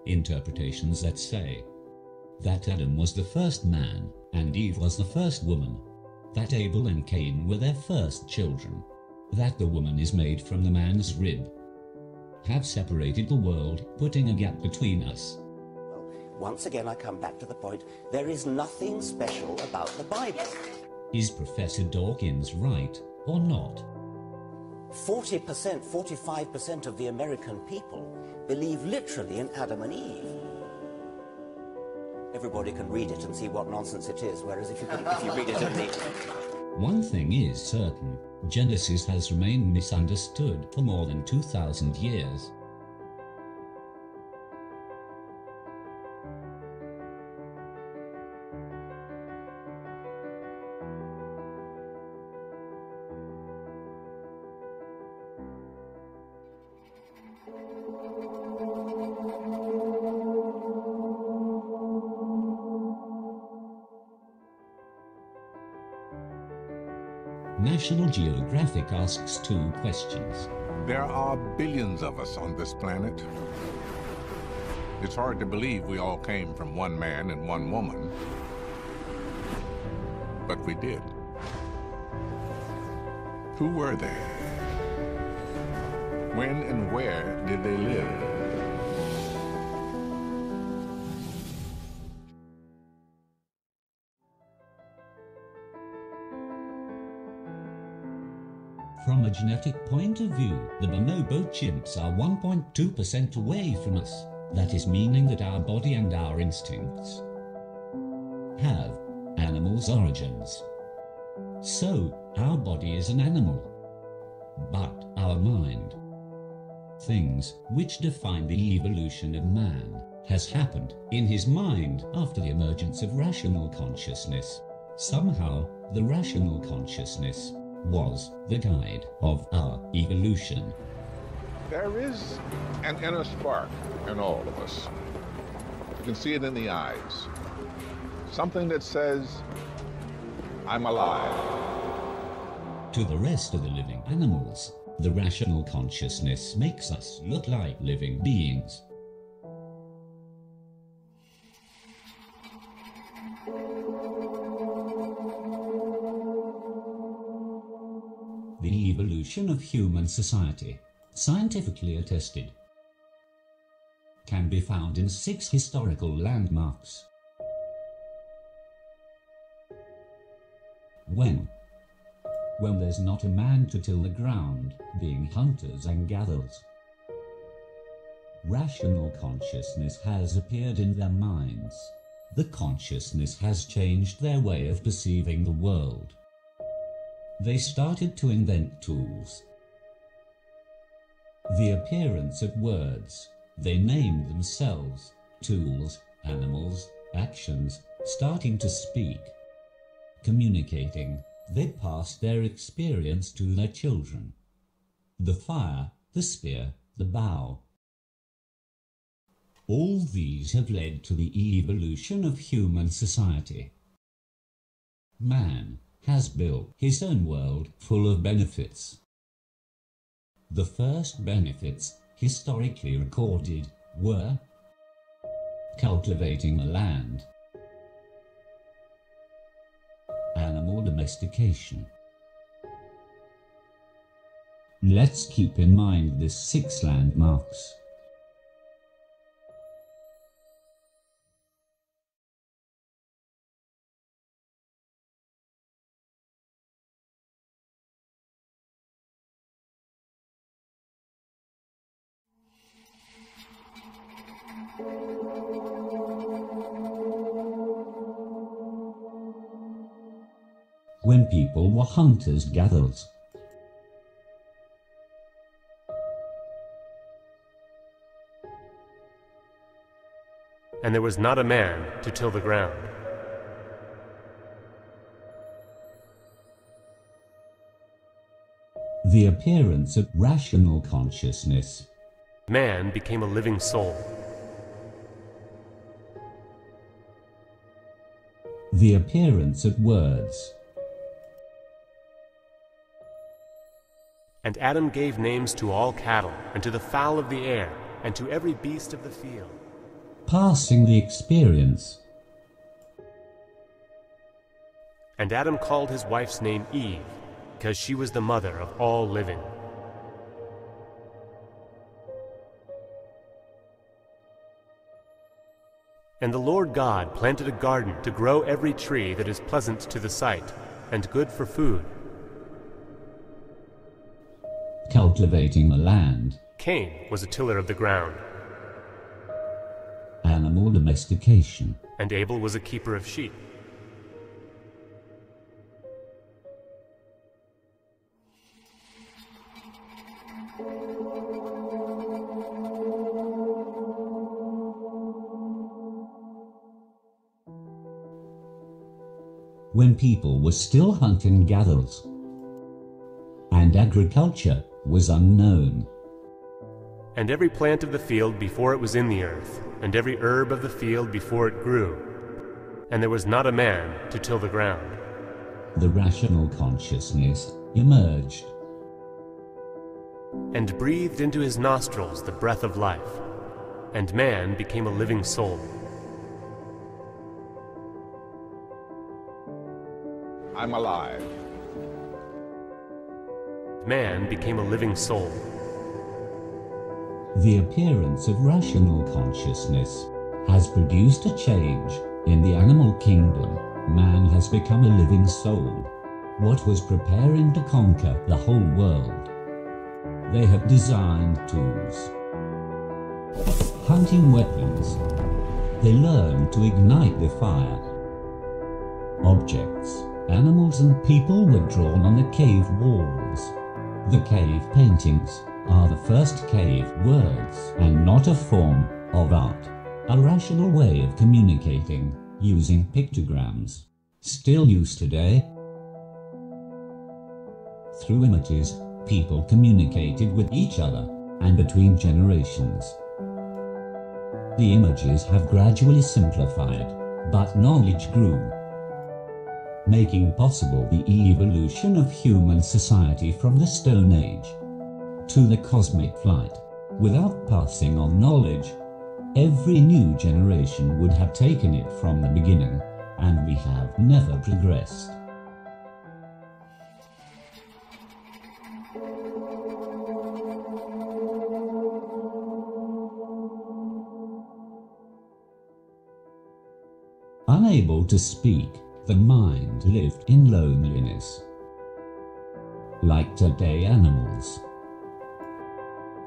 Interpretations that say that Adam was the first man and Eve was the first woman, that Abel and Cain were their first children, that the woman is made from the man's rib, have separated the world, putting a gap between us. Well, once again I come back to the point, there is nothing special about the Bible. Is Professor Dawkins right or not? 40%, 45% of the American people believe literally in Adam and Eve. Everybody can read it and see what nonsense it is, whereas if you read it in the... One thing is certain, Genesis has remained misunderstood for more than 2,000 years. National Geographic asks 2 questions. There are billions of us on this planet. It's hard to believe we all came from one man and one woman, but we did. Who were they? When and where did they live? From a genetic point of view, the bonobo chimps are 1.2% away from us. That is meaning that our body and our instincts have animals' origins. So, our body is an animal. But our mind, things which define the evolution of man, has happened in his mind after the emergence of rational consciousness. Somehow, the rational consciousness was the guide of our evolution. There is an inner spark in all of us. You can see it in the eyes. Something that says, I'm alive. To the rest of the living animals, the rational consciousness makes us look like living beings. The evolution of human society, scientifically attested, can be found in 6 historical landmarks. When there's not a man to till the ground, being hunters and gatherers, rational consciousness has appeared in their minds. The consciousness has changed their way of perceiving the world. They started to invent tools. The appearance of words, they named themselves, tools, animals, actions, starting to speak, communicating. They passed their experience to their children. The fire, the spear, the bow. All these have led to the evolution of human society. Man has built his own world full of benefits. The first benefits, historically recorded, were cultivating the land, animal domestication. Let's keep in mind these 6 landmarks. When people were hunters-gatherers. And there was not a man to till the ground. The appearance of rational consciousness. Man became a living soul. The appearance of words. And Adam gave names to all cattle, and to the fowl of the air, and to every beast of the field. Passing the experience. And Adam called his wife's name Eve, because she was the mother of all living. And the Lord God planted a garden to grow every tree that is pleasant to the sight, and good for food. Cultivating the land. Cain was a tiller of the ground, Animal domestication. and Abel was a keeper of sheep. When people were still hunting-gatherers, and agriculture was unknown. And every plant of the field before it was in the earth, and every herb of the field before it grew. And there was not a man to till the ground. The rational consciousness emerged. And breathed into his nostrils the breath of life, and man became a living soul. I'm alive. Man became a living soul. The appearance of rational consciousness has produced a change in the animal kingdom. Man has become a living soul. What was preparing to conquer the whole world? They have designed tools, hunting weapons. They learn to ignite the fire. Objects, animals and people were drawn on the cave walls. The cave paintings are the first cave words and not a form of art. A rational way of communicating using pictograms, still used today. Through images, people communicated with each other and between generations. The images have gradually simplified, but knowledge grew, making possible the evolution of human society from the Stone Age to the cosmic flight. Without passing on knowledge, every new generation would have taken it from the beginning, and we have never progressed. Unable to speak, the mind lived in loneliness. Like today animals,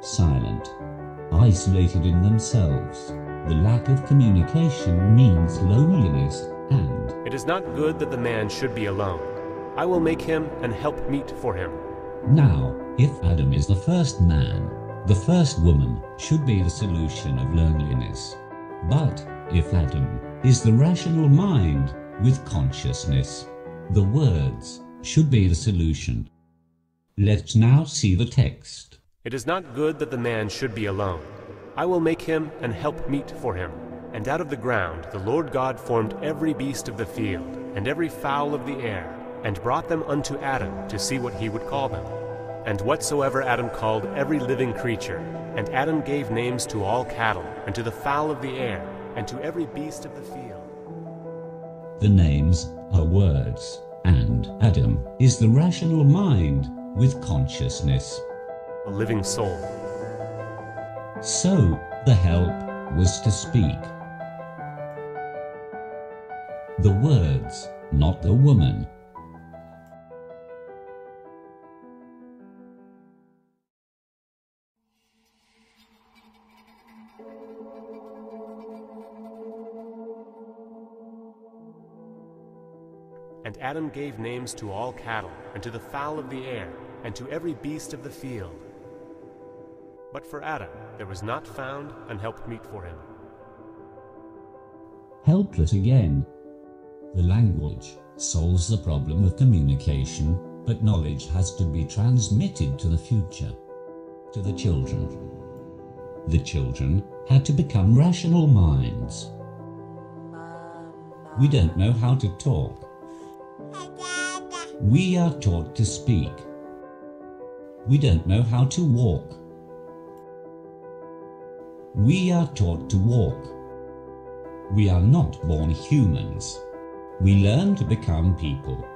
silent, isolated in themselves. The lack of communication means loneliness and It is not good that the man should be alone. I will make him an helpmeet for him. now, if Adam is the first man, the first woman should be the solution of loneliness. But if Adam is the rational mind with consciousness, the words should be the solution. Let's now see the text. It is not good that the man should be alone. I will make him an helpmeet for him. And out of the ground the Lord God formed every beast of the field, and every fowl of the air, and brought them unto Adam to see what he would call them. And whatsoever Adam called every living creature, and Adam gave names to all cattle, and to the fowl of the air, and to every beast of the field. The names are words, and Adam is the rational mind with consciousness. A living soul. So, the help was to speak. The words, not the woman. And Adam gave names to all cattle, and to the fowl of the air, and to every beast of the field. But for Adam there was not found an helpmeet for him. Helpless again. The language solves the problem of communication, but knowledge has to be transmitted to the future, to the children. The children had to become rational minds. We don't know how to talk. We are taught to speak. we don't know how to walk. We are taught to walk. We are not born humans. We learn to become people.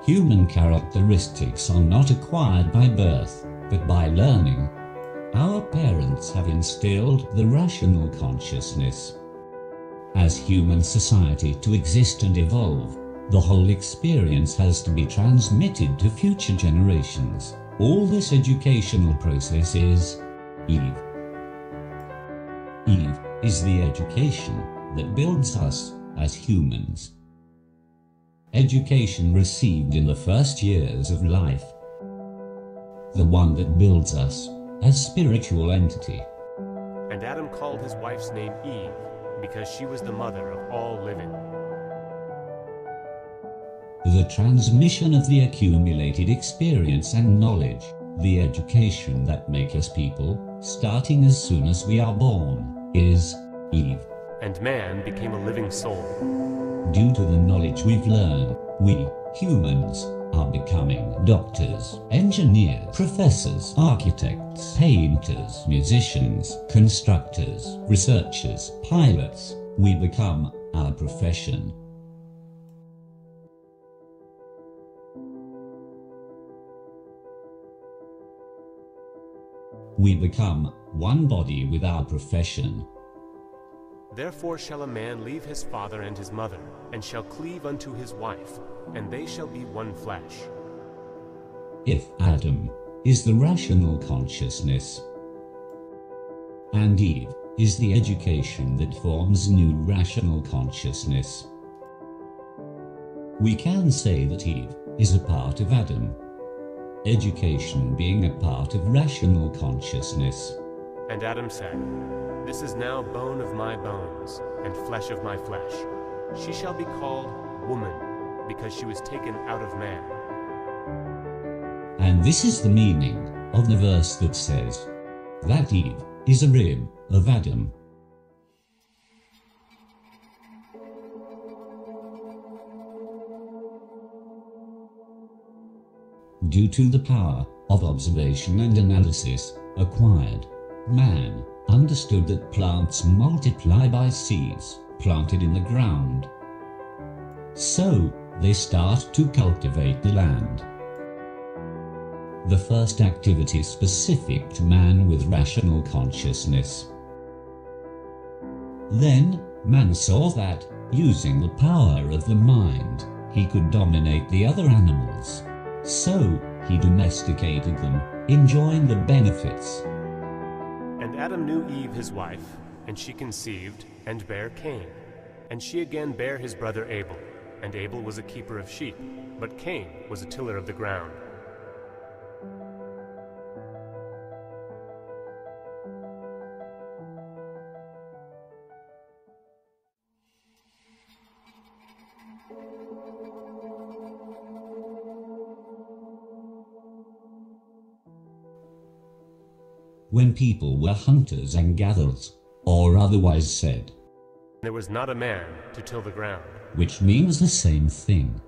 Human characteristics are not acquired by birth, but by learning. Our parents have instilled the rational consciousness. As human society to exist and evolve, the whole experience has to be transmitted to future generations. All this educational process is Eve. Eve is the education that builds us as humans. Education received in the first years of life. The one that builds us as spiritual entity. And Adam called his wife's name Eve, because she was the mother of all living. The transmission of the accumulated experience and knowledge, the education that makes us people, starting as soon as we are born, is Eve. And man became a living soul. Due to the knowledge we've learned, we, humans, are becoming doctors, engineers, professors, architects, painters, musicians, constructors, researchers, pilots. We become our profession. We become one body with our profession. Therefore shall a man leave his father and his mother, and shall cleave unto his wife, and they shall be one flesh. If Adam is the rational consciousness, and Eve is the education that forms new rational consciousness, we can say that Eve is a part of Adam, education being a part of rational consciousness. And Adam said, This is now bone of my bones, and flesh of my flesh. She shall be called woman, because she was taken out of man. And this is the meaning of the verse that says that Eve is a rib of Adam. Due to the power of observation and analysis acquired, man understood that plants multiply by seeds planted in the ground. So they start to cultivate the land. The first activity specific to man with rational consciousness. Then man saw that, using the power of the mind, he could dominate the other animals. So he domesticated them, enjoying the benefits. And Adam knew Eve his wife, and she conceived, and bare Cain. And she again bare his brother Abel. And Abel was a keeper of sheep, but Cain was a tiller of the ground. When people were hunters and gatherers, or otherwise said, there was not a man to till the ground. Which means the same thing.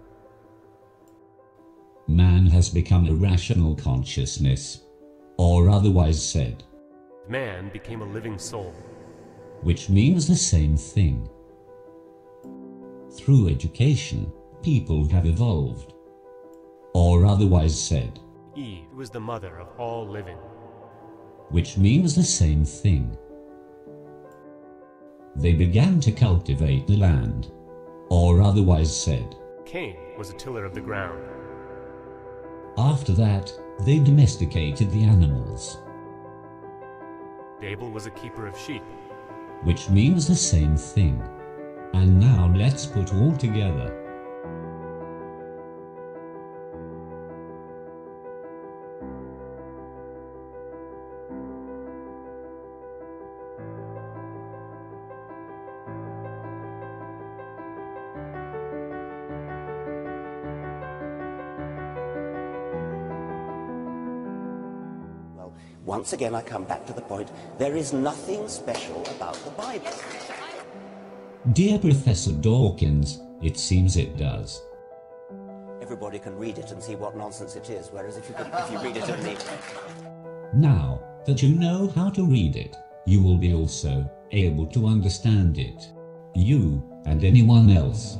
Man has become a rational consciousness, or otherwise said, man became a living soul. Which means the same thing. Through education, people have evolved, or otherwise said, Eve was the mother of all living. Which means the same thing. They began to cultivate the land, or otherwise said, Cain was a tiller of the ground. After that, they domesticated the animals. Abel was a keeper of sheep. Which means the same thing. And now let's put all together. Once again, I come back to the point, there is nothing special about the Bible. Dear Professor Dawkins, it seems it does. everybody can read it and see what nonsense it is, whereas if you read it in the... Now that you know how to read it, you will be also able to understand it. You and anyone else.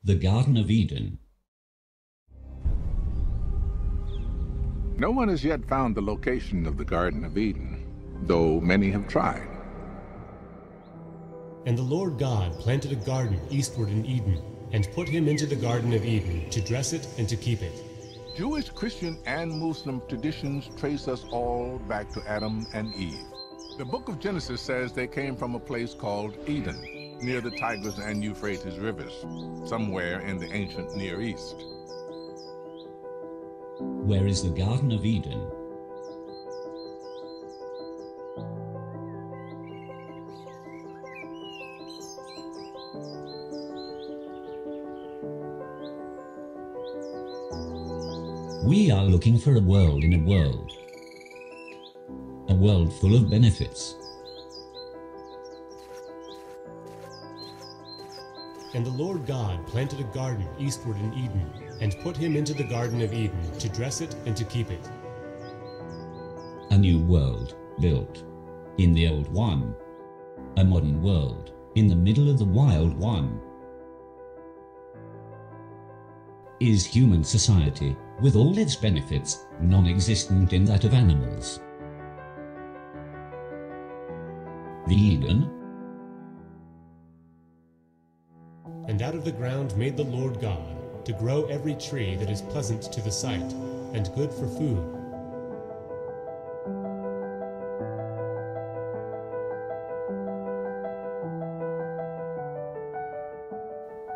The Garden of Eden. No one has yet found the location of the Garden of Eden, though many have tried. And the Lord God planted a garden eastward in Eden, and put him into the Garden of Eden to dress it and to keep it. Jewish, Christian, and Muslim traditions trace us all back to Adam and Eve. The book of Genesis says they came from a place called Eden, near the Tigris and Euphrates rivers, somewhere in the ancient Near East. Where is the Garden of Eden? We are looking for a world in a world. A world full of benefits. And the Lord God planted a garden eastward in Eden, and put him into the Garden of Eden to dress it and to keep it. A new world built in the old one. A modern world in the middle of the wild one. Is human society, with all its benefits, non-existent in that of animals? The Eden? And out of the ground made the Lord God to grow every tree that is pleasant to the sight, and good for food.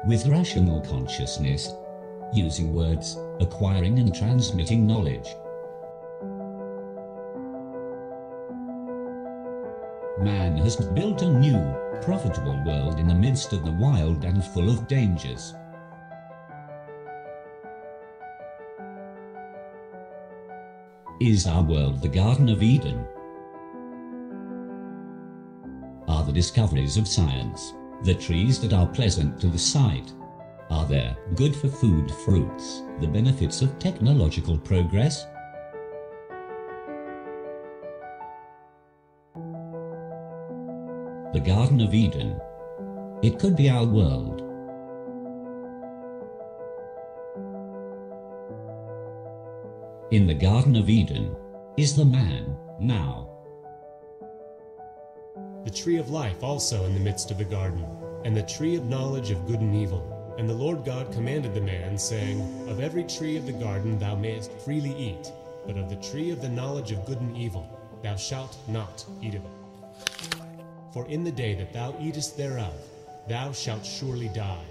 With rational consciousness, using words, acquiring and transmitting knowledge. Man has built a new, profitable world in the midst of the wild and full of dangers. Is our world the Garden of Eden? Are the discoveries of science, the trees that are pleasant to the sight, are there good for food fruits, the benefits of technological progress? The Garden of Eden. It could be our world. In the Garden of Eden is the man now. The tree of life also in the midst of the garden, and the tree of knowledge of good and evil. And the Lord God commanded the man, saying, Of every tree of the garden thou mayest freely eat, but of the tree of the knowledge of good and evil thou shalt not eat of it. For in the day that thou eatest thereof, thou shalt surely die.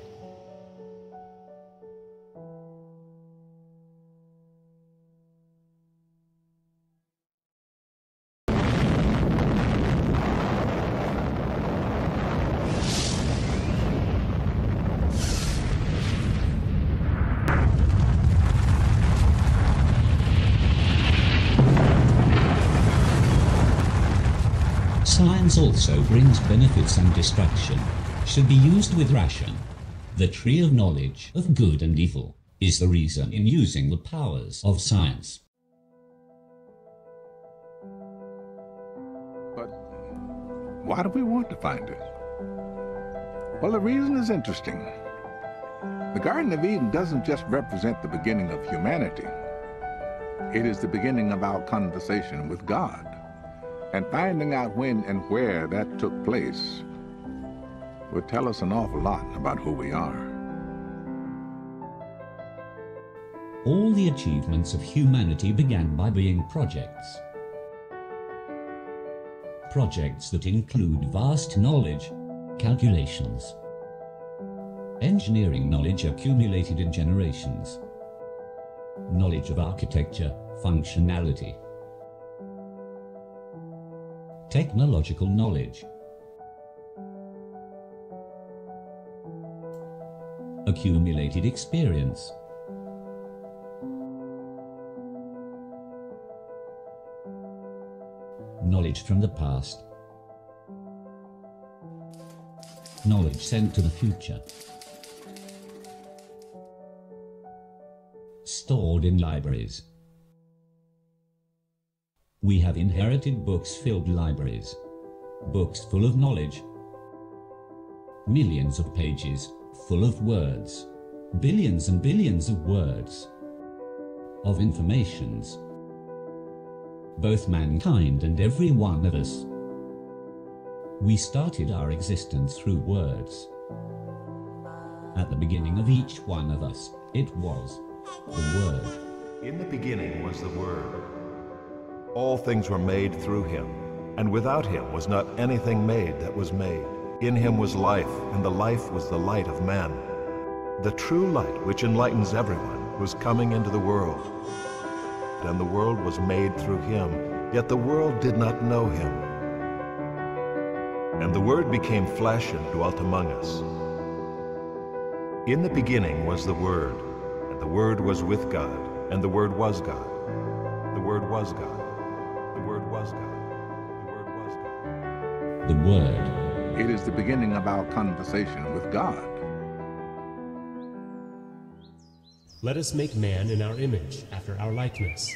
Science also brings benefits and destruction, should be used with ration. The tree of knowledge of good and evil is the reason in using the powers of science. But why do we want to find it? Well, the reason is interesting. The Garden of Eden doesn't just represent the beginning of humanity. It is the beginning of our conversation with God. And finding out when and where that took place would tell us an awful lot about who we are. All the achievements of humanity began by being projects. Projects that include vast knowledge, calculations, Engineering knowledge accumulated in generations. Knowledge of architecture, functionality. Technological knowledge. Accumulated experience. Knowledge from the past. Knowledge sent to the future. Stored in libraries. We have inherited books-filled libraries. Books full of knowledge. Millions of pages, full of words. Billions and billions of words. Of informations. Both mankind and every one of us. We started our existence through words. At the beginning of each one of us, it was the Word. In the beginning was the Word. All things were made through him, and without him was not anything made that was made. In him was life, and the life was the light of man. The true light which enlightens everyone was coming into the world. And the world was made through him, yet the world did not know him. And the Word became flesh and dwelt among us. In the beginning was the Word, and the Word was with God, and the Word was God. The Word was God. The Word was God. The Word was God. The Word. It is the beginning of our conversation with God. Let us make man in our image, after our likeness.